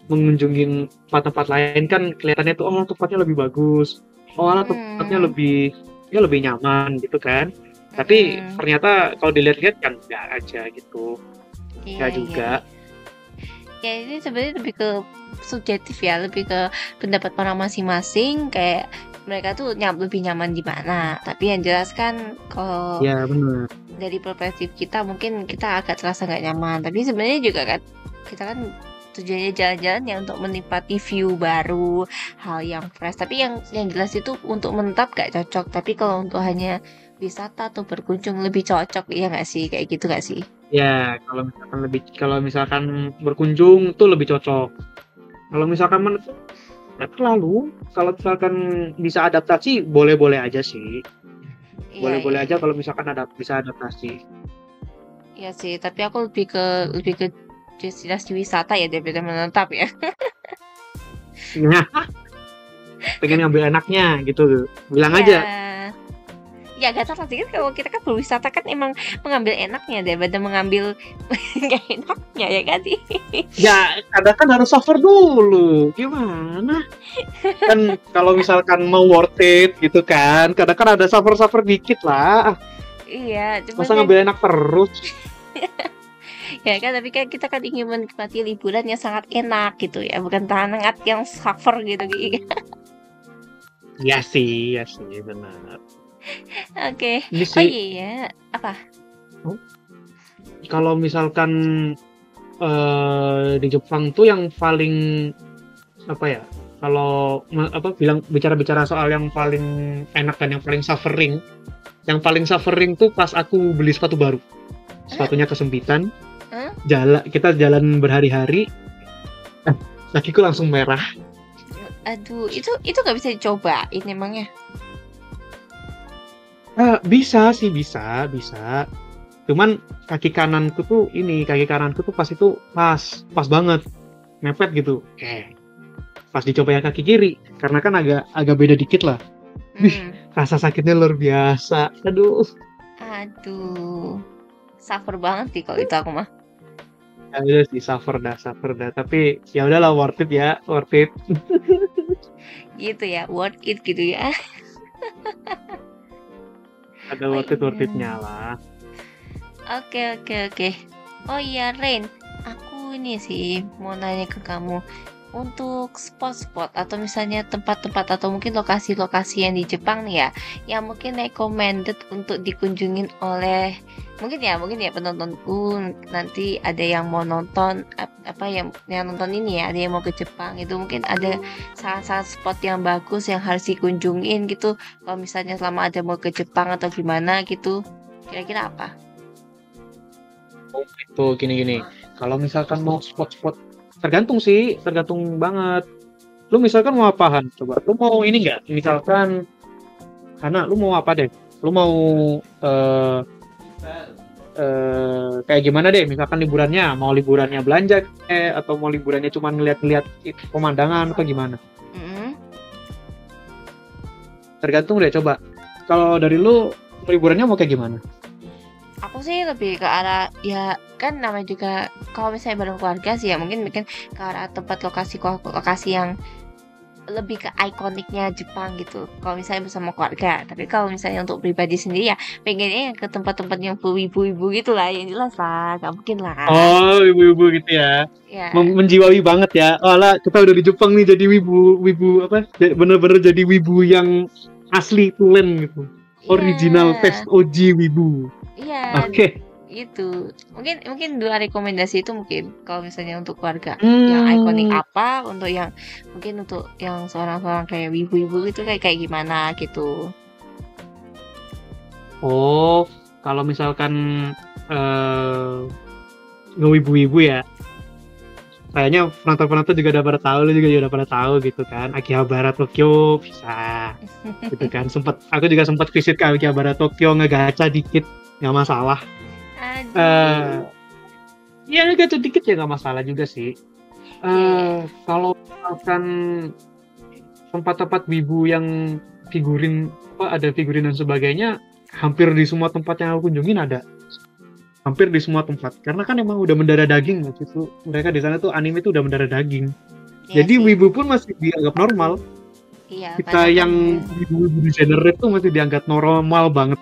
mengunjungi tempat-tempat lain kan, kelihatannya tuh tempatnya lebih bagus. Tempatnya lebih nyaman gitu kan. Tapi ternyata kalau dilihat-lihat kan enggak aja gitu. Enggak juga. Ya ini sebenarnya lebih ke subjektif ya, lebih ke pendapat orang masing-masing, kayak mereka tuh lebih nyaman di mana. Tapi yang jelas kan kalau Ya benar. dari perspektif kita mungkin kita agak terasa nggak nyaman. Tapi sebenarnya juga kan kita kan tujuannya jalan-jalan ya untuk menikmati view baru, hal yang fresh. Tapi yang jelas itu untuk menetap gak cocok. Tapi kalau untuk hanya wisata atau berkunjung lebih cocok, ya nggak sih, kayak gitu nggak sih? Ya, kalau misalkan berkunjung tuh lebih cocok. Kalau misalkan menetap nggak terlalu. Kalau misalkan bisa adaptasi, boleh-boleh aja sih. Boleh-boleh aja kalau misalkan bisa adaptasi. Iya sih, tapi aku lebih ke destinasi wisata ya daripada menetap ya. Nah, pengen ngambil enaknya gitu, bilang aja. Ya gak tahu sih, kan kalau kita kan berwisata kan emang mengambil enaknya daripada mengambil gak enaknya, ya kan sih? Ya kadang kan harus suffer dulu, gimana? Kan kalau misalkan mau worth it gitu kan, kadang kan ada suffer dikit lah. Iya, masa ngambil enak terus? Ya kan, tapi kan kita kan ingin menikmati liburan yang sangat enak gitu ya, bukan hangat yang suffer gitu. Iya sih, benar. Oke. Oh iya, apa? Kalau misalkan di Jepang tuh yang paling apa ya? Kalau bicara soal yang paling enak dan yang paling suffering tuh pas aku beli sepatu baru. Sepatunya kesempitan. Hah? Kita jalan berhari-hari, kakiku langsung merah. Aduh, itu nggak bisa dicobain emangnya? Bisa sih, bisa. Cuman kaki kananku tuh pas itu pas banget, mepet gitu. Pas dicoba yang kaki kiri, karena kan agak beda dikit lah. Rasa sakitnya luar biasa. Aduh, suffer banget sih kalau itu aku mah. ya udah sih, suffer dah. Tapi ya udahlah, worth it. Gitu ya, worth it gitu ya. Ada worth it-nya lah. Oke. Oh iya, Rain, aku ini sih mau nanya ke kamu. Untuk spot-spot atau misalnya tempat-tempat atau mungkin lokasi-lokasi yang di Jepang nih ya, yang mungkin recommended untuk dikunjungin oleh mungkin ya penontonku nanti ada yang mau nonton yang nonton ini ya, ada yang mau ke Jepang, itu mungkin ada salah-salah spot yang bagus yang harus dikunjungin gitu. Kalau misalnya selama ada mau ke Jepang atau gimana gitu, kira-kira apa? Itu gini. Kalau misalkan mau spot-spot, tergantung banget. Lu misalkan mau apaan? Coba. Lu mau ini nggak? Misalkan, Hana, lu mau apa deh? Lu mau kayak gimana deh? Misalkan liburannya, mau liburannya belanja atau mau liburannya cuma ngeliat-ngeliat pemandangan atau gimana? Tergantung deh, coba. Kalau dari lu, liburannya mau kayak gimana? Aku sih lebih ke arah, ya kan namanya juga kalau misalnya bareng keluarga sih ya mungkin ke arah tempat lokasi yang lebih ke ikoniknya Jepang gitu kalau misalnya bersama keluarga. Tapi kalau misalnya untuk pribadi sendiri ya pengennya yang ke tempat-tempat yang ibu-ibu gitu lah, yang jelas lah, gak mungkin lah. Oh, ibu-ibu gitu ya. Menjiwai banget ya. Oh lah, kita udah di Jepang nih jadi wibu apa? Bener-bener jadi wibu yang asli tulen gitu. Original test OG wibu. Iya. Oke. Itu mungkin 2 rekomendasi itu mungkin kalau misalnya untuk keluarga. Yang ikonik apa, untuk yang mungkin untuk yang seorang-seorang kayak wibu-wibu itu kayak gimana gitu. Oh, kalau misalkan ngewibu-wibu ya, kayaknya penonton juga udah pada tahu, lu juga udah pada tahu gitu kan. Akihabara Tokyo bisa gitu kan. Aku juga sempat visit ke Akihabara Tokyo, ngegaca dikit, nggak masalah. Ya ngegaca dikit ya nggak masalah juga sih. Kalau misalkan tempat-tempat wibu yang ada figurin dan sebagainya, hampir di semua tempat yang aku kunjungin ada. Hampir di semua tempat, karena kan emang udah mendarah daging gitu. Mereka di sana tuh anime tuh udah mendarah daging. Jadi wibu pun masih dianggap normal. Iya, kita yang wibu degenerate tuh masih dianggap normal banget.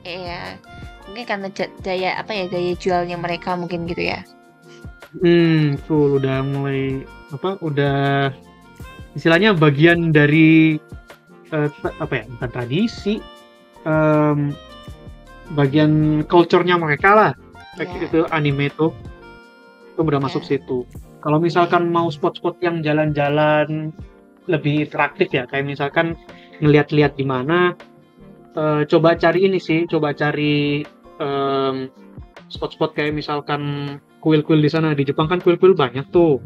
Iya, mungkin karena daya jualnya mereka mungkin gitu ya. Tuh udah mulai udah istilahnya bagian dari bukan tradisi, bagian culture-nya mereka lah. Itu anime tuh udah masuk situ. Kalau misalkan mau spot-spot yang jalan-jalan lebih interaktif ya, kayak misalkan ngeliat-liat di mana, coba cari spot-spot kayak misalkan kuil-kuil di sana. Di Jepang kan kuil-kuil banyak tuh.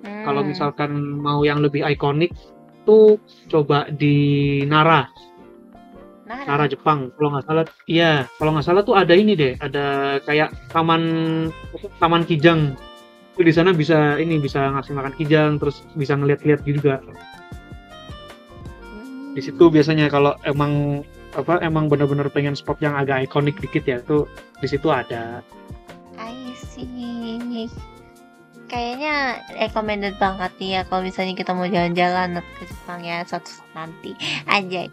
Kalau misalkan mau yang lebih ikonik tuh coba di Nara Jepang. Kalau nggak salah tuh ada ini deh, ada kayak taman kijang. Tuh di sana bisa ngasih makan kijang, terus bisa ngeliat-liat juga. Di situ biasanya kalau emang benar-benar pengen spot yang agak ikonik dikit ya, tuh di situ ada. I see. Kayaknya recommended banget nih ya kalau misalnya kita mau jalan-jalan ke Jepang ya suatu saat nanti. Anjay.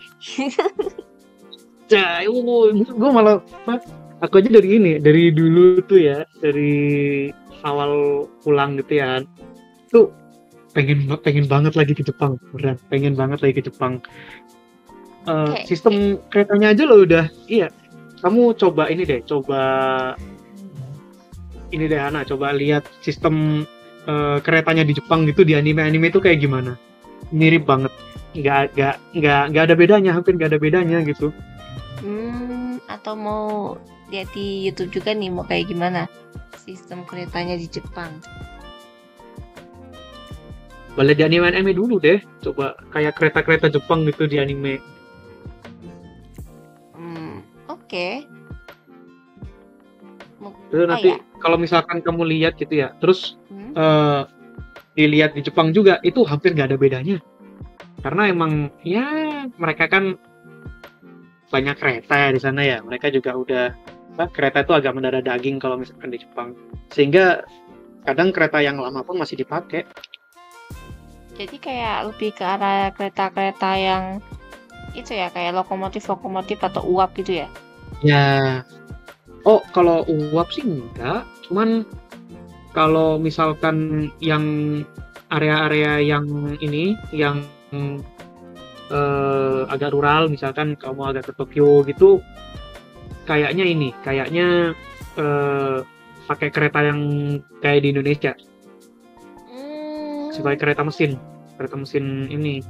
Gue malah aku aja dari dulu tuh ya, dari awal pulang gitu ya, tuh pengen banget lagi ke Jepang, beneran pengen banget lagi ke Jepang. Sistem keretanya aja lo udah, kamu coba Hana, coba lihat sistem keretanya di Jepang gitu, di anime itu kayak gimana, mirip banget, nggak ada bedanya, hampir nggak ada bedanya gitu. Atau mau lihat di YouTube juga nih mau kayak gimana sistem keretanya di Jepang. Boleh di anime dulu deh, coba kayak kereta-kereta Jepang gitu di anime. Oke. Terus nanti kalau misalkan kamu lihat gitu ya, terus dilihat di Jepang juga, itu hampir nggak ada bedanya. Karena emang ya mereka kan banyak kereta di sana ya, mereka juga udah kereta itu agak mendarah daging kalau misalkan di Jepang, sehingga kadang kereta yang lama pun masih dipakai. Jadi kayak lebih ke arah kereta-kereta yang itu ya, kayak lokomotif atau uap gitu ya? Ya, oh kalau uap sih enggak, cuman kalau misalkan yang area-area yang ini, yang agak rural, misalkan kamu agak ke Tokyo gitu, kayaknya pakai kereta yang kayak di Indonesia, sebagai kereta mesin ini.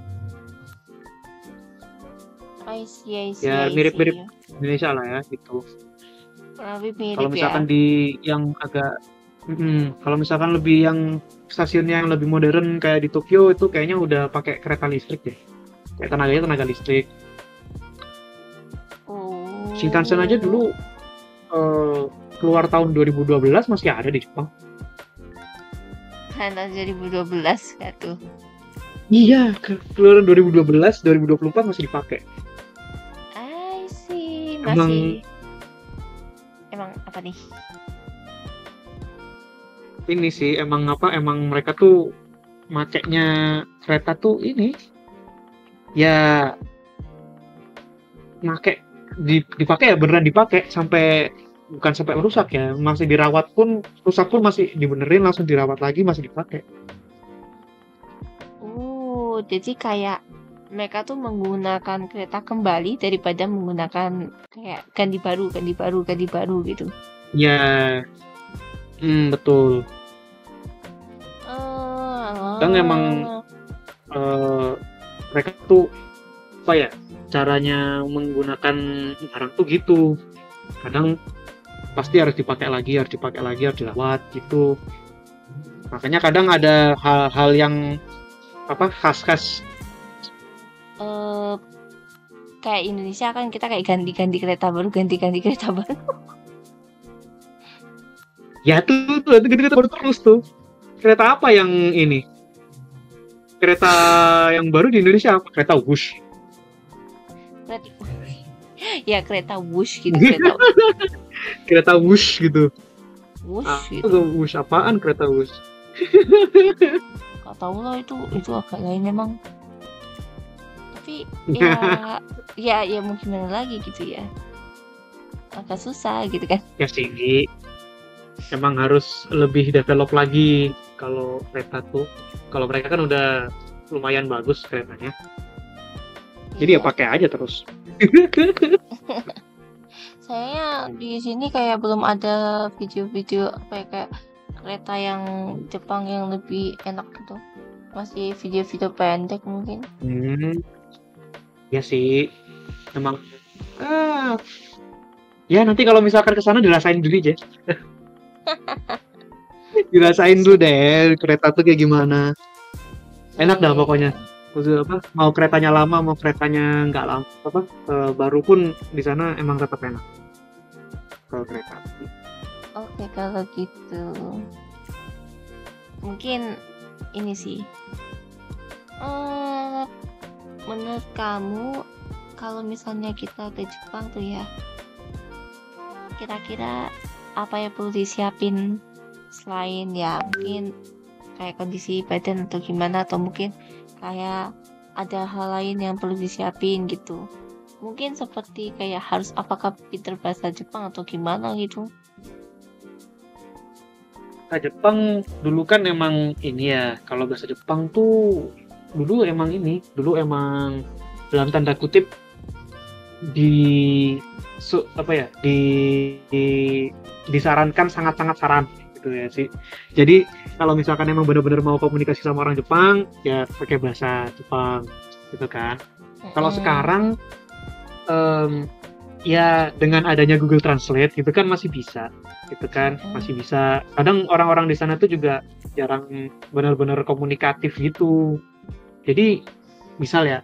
I see. Ya mirip-mirip Indonesia lah ya gitu. Kalau misalkan ya? di yang agak kalau misalkan lebih yang stasiunnya yang lebih modern kayak di Tokyo, itu kayaknya udah pakai kereta listrik deh. Kayak tenaga listrik. Shinkansen aja dulu keluar tahun 2012 masih ada di Jepang. Tahun 2012 ya tuh. Iya, keluaran 2012, 2024 masih dipakai. I see, masih. Emang apa nih? Ini sih emang mereka tuh makainya kereta tuh ini ya dipakai ya, beneran dipakai bukan sampai rusak ya, masih dirawat pun, rusak pun masih dibenerin, langsung dirawat lagi, masih dipakai. Jadi kayak mereka tuh menggunakan kereta kembali daripada menggunakan kayak ganti baru gitu. Ya, betul. Dan emang mereka tuh apa ya, caranya menggunakan barang tuh gitu. Kadang pasti harus dipakai lagi, harus dilawat gitu. Makanya kadang ada hal-hal yang khas-khas. Kayak Indonesia kan kita kayak ganti kereta baru. Ya tuh ganti kereta baru terus tuh. Kereta apa yang ini? Kereta yang baru di Indonesia apa? Kereta Wush. Ya kereta Wush gitu. Kereta Wush gitu. Wush gitu. Wush apaan kereta Wush? Gak tau lah, itu agak lain memang. Tapi ya mau gimana lagi gitu ya. Agak susah gitu kan. Ya sih. Emang harus lebih develop lagi kalau kereta tuh. Kalau mereka kan udah lumayan bagus keretanya. Jadi ya pakai aja terus. Saya di sini kayak belum ada video-video kayak kereta yang Jepang yang lebih enak gitu. Masih video-video pendek mungkin. Ya sih. Emang ya nanti kalau misalkan ke sana dirasain dulu aja. Dirasain dulu deh kereta tuh kayak gimana. Enak dah pokoknya. Mau keretanya lama, mau keretanya nggak lama, baru pun di sana emang tetap enak kalau kereta. Oke, kalau gitu mungkin ini sih. Menurut kamu kalau misalnya kita ke Jepang tuh ya, kira-kira apa yang perlu disiapin selain ya mungkin kayak kondisi badan atau gimana, atau mungkin kayak ada hal lain yang perlu disiapin gitu. Mungkin seperti kayak harus apakah pinter bahasa Jepang atau gimana gitu. Nah, Jepang dulu kan emang ini ya, kalau bahasa Jepang tuh dulu emang dalam tanda kutip disarankan, sangat-sangat saran gitu ya sih. Jadi kalau misalkan emang benar-benar mau komunikasi sama orang Jepang ya pakai bahasa Jepang gitu kan. Kalau sekarang ya dengan adanya Google Translate itu kan masih bisa, gitu kan, masih bisa. Kadang orang-orang di sana tuh juga jarang benar-benar komunikatif gitu. Jadi misal ya,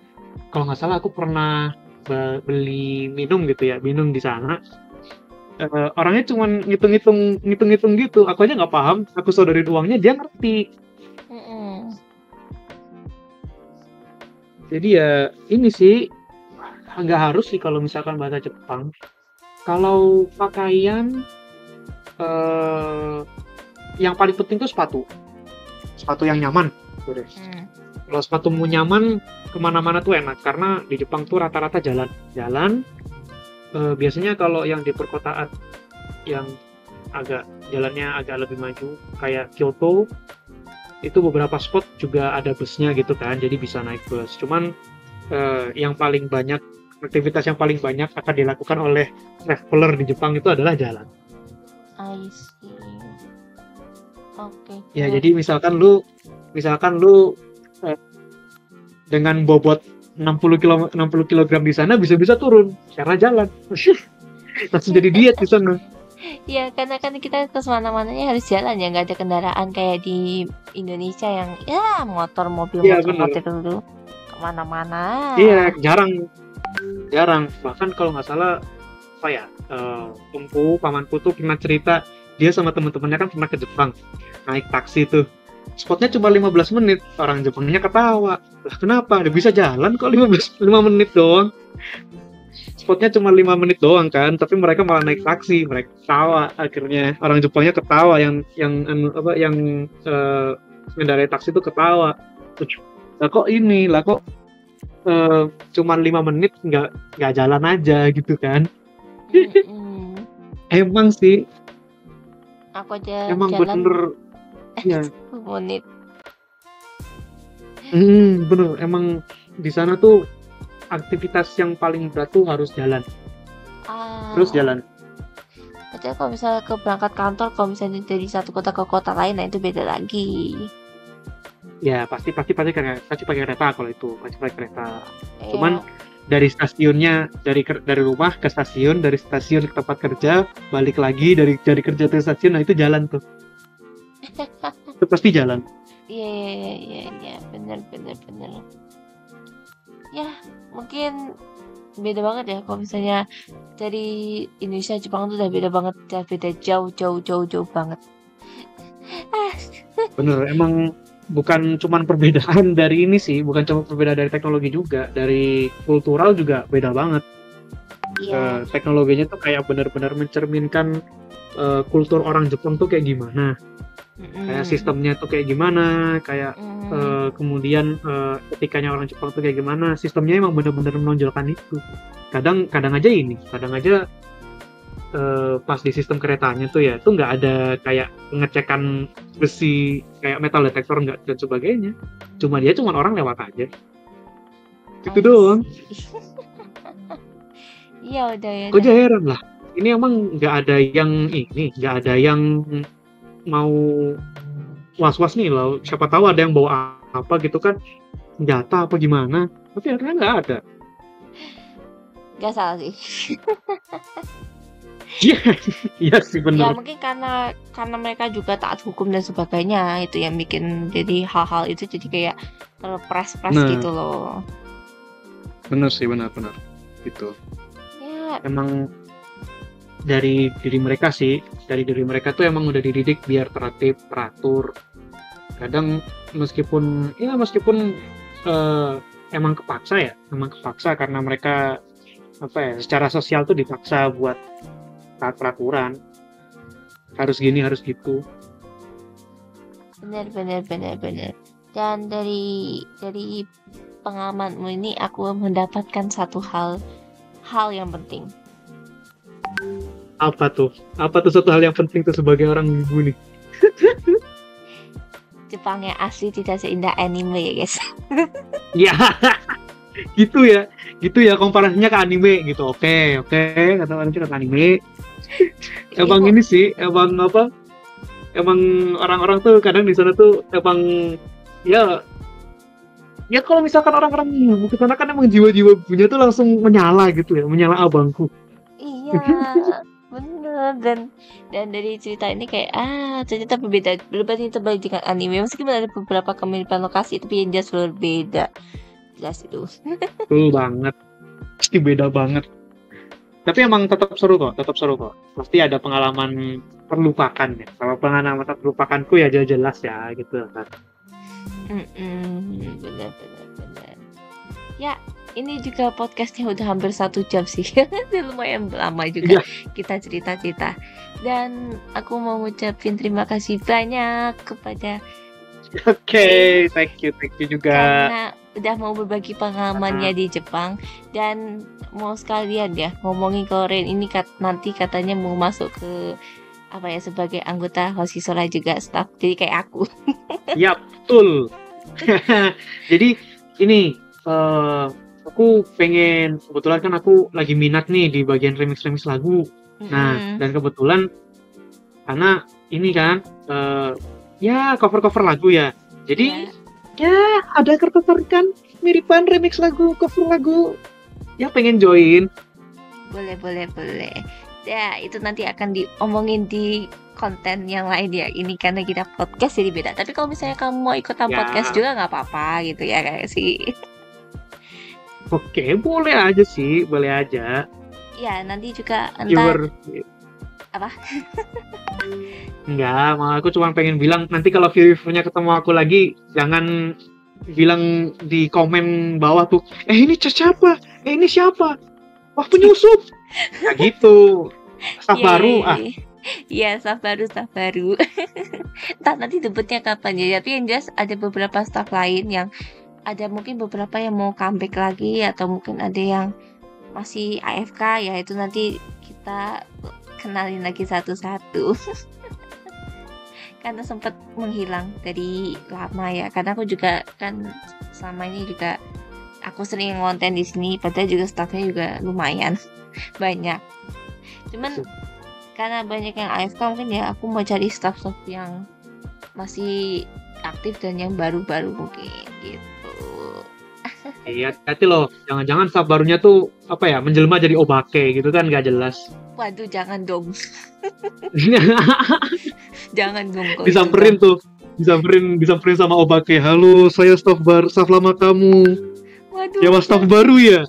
kalau nggak salah aku pernah beli minum gitu ya, minum di sana. Orangnya cuman ngitung-ngitung gitu. Aku aja nggak paham. Aku sodorin uangnya, dia ngerti. Jadi ya ini sih nggak harus sih kalau misalkan bahasa Jepang. Kalau pakaian yang paling penting tuh sepatu yang nyaman. Kalau sepatumu nyaman kemana-mana tuh enak karena di Jepang tuh rata-rata jalan. Biasanya kalau yang di perkotaan yang jalannya agak lebih maju kayak Kyoto itu beberapa spot juga ada busnya gitu kan, jadi bisa naik bus. Cuman yang paling banyak aktivitas yang paling banyak akan dilakukan oleh traveler di Jepang itu adalah jalan. I see. Oke. Ya jadi misalkan lu dengan bobot 60 kg di sana bisa turun karena jalan. Langsung jadi diet di sana. Ya karena kan kita ke mana-mananya harus jalan ya, nggak ada kendaraan kayak di Indonesia yang ya motor mobil dulu kemana-mana. Iya jarang. Bahkan kalau nggak salah apa ya, pamanku tuh pernah cerita dia sama teman-temannya kan pernah ke Jepang naik taksi tuh. Spotnya cuma 15 menit, orang Jepangnya ketawa. Lah kenapa? Dia bisa jalan kok 5 menit doang. Spotnya cuma 5 menit doang kan, tapi mereka malah naik taksi, mereka ketawa. Akhirnya orang Jepangnya ketawa, yang mengendarai taksi itu ketawa. Lah kok cuma 5 menit nggak jalan aja gitu kan. Emang sih. Aku aja emang jalan bener ya. 10 menit. Bener, emang di sana tuh aktivitas yang paling berat tuh harus jalan. Terus jalan. Berarti kalau misalnya ke berangkat kantor, kalau misalnya dari satu kota ke kota lain, nah itu beda lagi. Ya pasti pakai kereta kalau itu, pasti pakai kereta. Cuman dari stasiunnya, dari rumah ke stasiun, dari stasiun ke tempat kerja, balik lagi dari kerja ke stasiun, nah itu jalan tuh. Itu pasti jalan. Iya, benar. Ya, mungkin beda banget ya kalau misalnya dari Indonesia Jepang tuh udah beda banget, udah beda jauh banget. Bener, emang bukan cuma perbedaan dari ini sih, bukan cuma perbedaan dari teknologi juga, dari kultural juga beda banget. Iya. Teknologinya tuh kayak benar-benar mencerminkan kultur orang Jepang tuh kayak gimana, kayak sistemnya tuh kayak gimana, kayak kemudian etikanya orang Jepang tuh kayak gimana. Sistemnya emang benar-benar menonjolkan itu. Kadang aja pas di sistem keretanya tuh ya tuh nggak ada kayak pengecekan besi kayak metal detektor nggak dan sebagainya. Cuma orang lewat aja. Gitu doang. Iya udah ya. Kok aja heran lah. Ini emang nggak ada yang mau was-was nih loh. Siapa tahu ada yang bawa apa gitu kan, senjata apa gimana. Tapi akhirnya nggak ada. Nggak salah sih. Iya sih benar. Ya mungkin karena mereka juga taat hukum dan sebagainya, itu yang bikin jadi hal-hal itu jadi kayak terpres gitu loh. Benar sih, benar gitu. Ya. Emang dari diri mereka tuh emang udah dididik biar tertib, teratur. Kadang meskipun emang kepaksa karena mereka secara sosial tuh dipaksa buat taat peraturan, harus gini harus gitu. Benar. Dan dari pengalamanmu ini aku mendapatkan satu hal yang penting. Apa tuh satu hal yang penting tuh sebagai orang ibu nih? Jepang yang asli tidak seindah anime ya guys. Ya gitu ya komparasinya ke anime gitu. Oke kata orang ke anime. Emang ini sih emang orang-orang tuh kadang di sana tuh emang ya kalau misalkan orang-orang ke sana kan emang jiwa-jiwa punya tuh langsung menyala gitu ya, menyala abangku. Iya, bener. Dan dari cerita ini kayak ternyata berbanding terbalik dengan anime. Meskipun ada beberapa kemiripan lokasi, tapi yang jelas berbeda. Jelas itu. Betul banget. Pasti beda banget. Tapi emang tetap seru kok. Pasti ada pengalaman terlupakan ya. Kalau pengalaman terlupakanku ya jelas ya gitu kan. Benar. Ya, ini juga podcastnya udah hampir 1 jam sih. Lumayan lama juga kita cerita-cerita. Dan aku mau ngucapin terima kasih banyak kepada Oke, thank you juga. Karena udah mau berbagi pengalamannya di Jepang. Dan mau sekalian ya ngomongin kalau Ren ini nanti katanya mau masuk ke sebagai anggota Hoshizora juga staff. Jadi kayak aku. Ya, betul. Jadi ini aku pengen, kebetulan kan aku lagi minat nih di bagian remix lagu. Nah, dan kebetulan karena ini kan ya cover lagu ya. Jadi ya ada ketertarikan miripan remix lagu, cover lagu. Ya pengen join. Boleh. Ya, itu nanti akan diomongin di konten yang lain ya. Ini karena kita podcast jadi beda. Tapi kalau misalnya kamu mau ikutan podcast juga nggak apa-apa gitu ya kayak sih. Oke, boleh aja. Ya, nanti juga entar apa? Enggak, aku cuma pengen bilang nanti kalau view-nya ketemu aku lagi jangan bilang di komen bawah tuh, ini siapa? Ini siapa? Waktu nyusup. Ya gitu. Staff baru Iya, staff baru. Entah nanti debutnya kapan ya. Tapi yang jelas ada beberapa staff lain yang ada mungkin beberapa yang mau comeback lagi atau mungkin ada yang masih AFK ya, itu nanti kita kenalin lagi satu-satu. Karena sempat menghilang dari lama ya. Karena aku juga kan selama ini juga aku sering ngonten di sini, padahal juga staffnya juga lumayan banyak. Cuman karena banyak yang AFK mungkin ya aku mau cari staff yang masih aktif dan yang baru-baru mungkin gitu. Iya, hati loh. Jangan-jangan staff barunya tuh menjelma jadi obake gitu kan, nggak jelas. Waduh, jangan dong. Jangan dong. Disamperin tuh. Disamperin sama obake. Halo, saya staff lama kamu. Waduh. Ya, staff baru ya.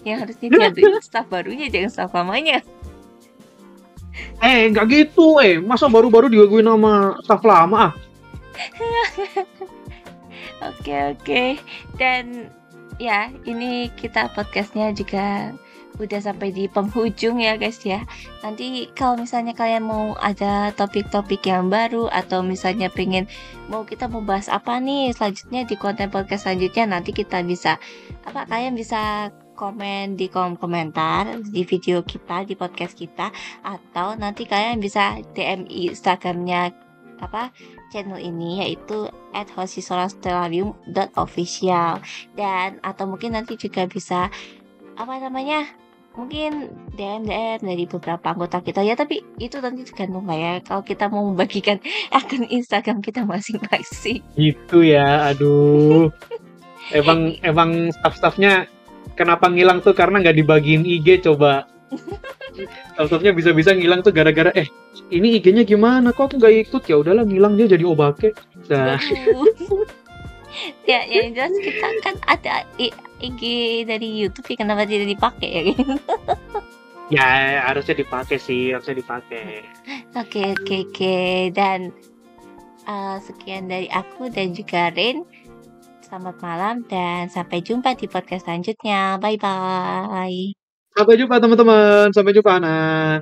Yang harusnya dia staff barunya, jangan staff lamanya. Nggak gitu, masa baru-baru digaguin sama staff lama Oke. Dan ya, ini kita podcastnya juga udah sampai di penghujung ya guys ya. Nanti kalau misalnya kalian mau ada topik-topik yang baru atau misalnya kita mau bahas apa nih selanjutnya di konten podcast selanjutnya, nanti kita bisa kalian bisa komen di kolom komentar di video kita, di podcast kita, atau nanti kalian bisa DM Instagramnya channel ini, yaitu @hoshisorastellarium.official. Dan atau mungkin nanti juga bisa mungkin DM dari beberapa anggota kita ya, tapi itu nanti tergantung lah ya kalau kita mau membagikan akun Instagram kita masing-masing. Gitu ya, aduh. Emang staff-staffnya kenapa ngilang tuh karena nggak dibagiin IG coba. Staff-staffnya bisa-bisa ngilang tuh gara-gara ini IG-nya gimana, kok aku nggak ikut, ya udahlah ngilang dia jadi obake. Nah. Ya, yang jelas kita kan ada IG dari YouTube, kenapa tidak dipakai ya? Ya, harusnya dipakai. Oke. Dan sekian dari aku dan juga Rin. Selamat malam dan sampai jumpa di podcast selanjutnya. Bye-bye. Sampai jumpa teman-teman. Sampai jumpa anak.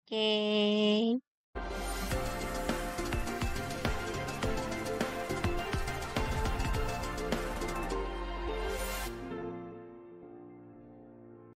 Oke.